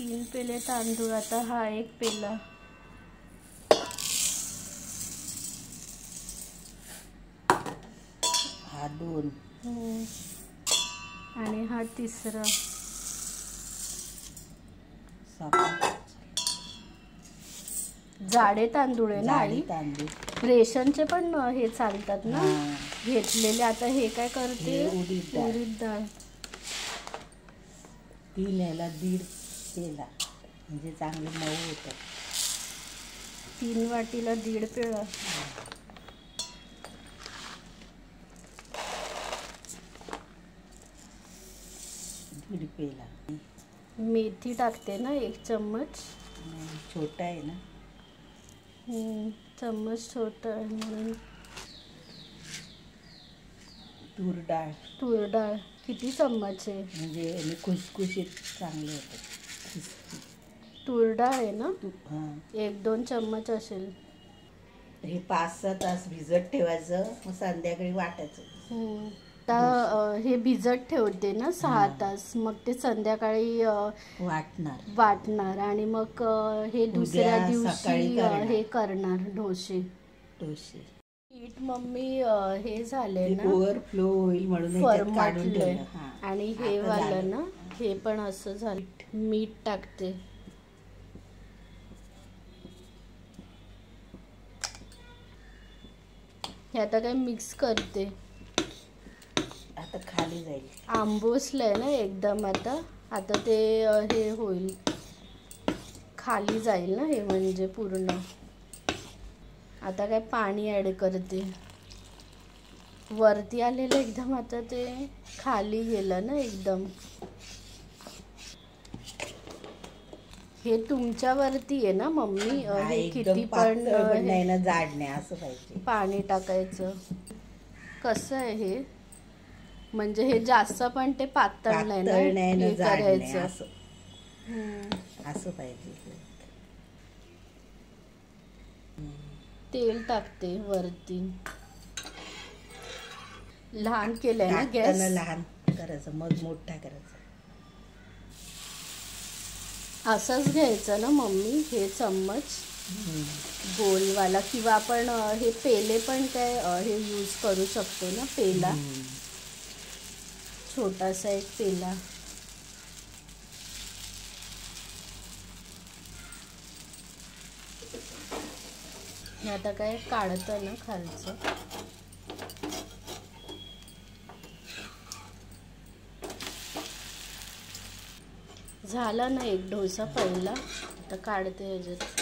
3 पेले तांदूळ, आता हा 1 पेला, हा 2 आणि हा 3. जाडे तांदूळ आहे ना आई? तांदूळ रेशनचे पण हे चालतात ना घेतलेले. आता हे काय करते, उडीद डाळ 3 याला 1.5 पेला, म्हणजे चांगलं मऊ होतं. 3 वाटीला 1.5 पेला. मेथी टाकते ना 1 चम्मच. छोटा आहे ना, चम्मच छोटा आहे म्हणून. तूर डाळ किती चम्मच आहे? म्हणजे खुसखुशीत चांगले होते. तूर डाळ आहे ना, 1-2 चम्मच असेल. हे 5-6 तास भिजत ठेवायचं, मग संध्याकाळी वाटायचं. आता हे भिजत ठेवते ना 6 तास, मग ते संध्याकाळी वाटणार आणि मग हे दुसऱ्या दिवशी हे करणार ढोसे. पीठ मम्मी हे झाले ना, ओव्हरफ्लो होईल म्हणून फर्मटले. आणि हे वालं ना, हे पण असं झालं. मीठ टाकते. हे आता काय मिक्स करते. आता खाली जाईल. आंबोसलंय ना एकदम. आता ते हे होईल, खाली जाईल ना हे, म्हणजे पूर्ण. आता काय पाणी ॲड करते. वरती आलेलं एकदम, आता ते खाली गेलं ना एकदम. हे तुमच्यावरती आहे ना मम्मी, हे किती पण जाड नाही असं पाहिजे पाणी टाकायचं. कसं आहे हे, म्हणजे हे जास्त पण ते पातळ नाही ना, हे करायचं असं पाहिजे. तेल टाकते वरती. लहान केलंय ना गॅस, लहान करायचं मग मोठा करायचा. असंच घ्यायचं ना मम्मी हे चम्मच गोलवाला, किंवा आपण हे पेले पण काय हे यूज करू शकतो ना, पेला छोटासा 1 पेला. आता काय काढतं ना खालचं. झाला ना 1 डोसा पहिला, आता काढते ह्याच्यात.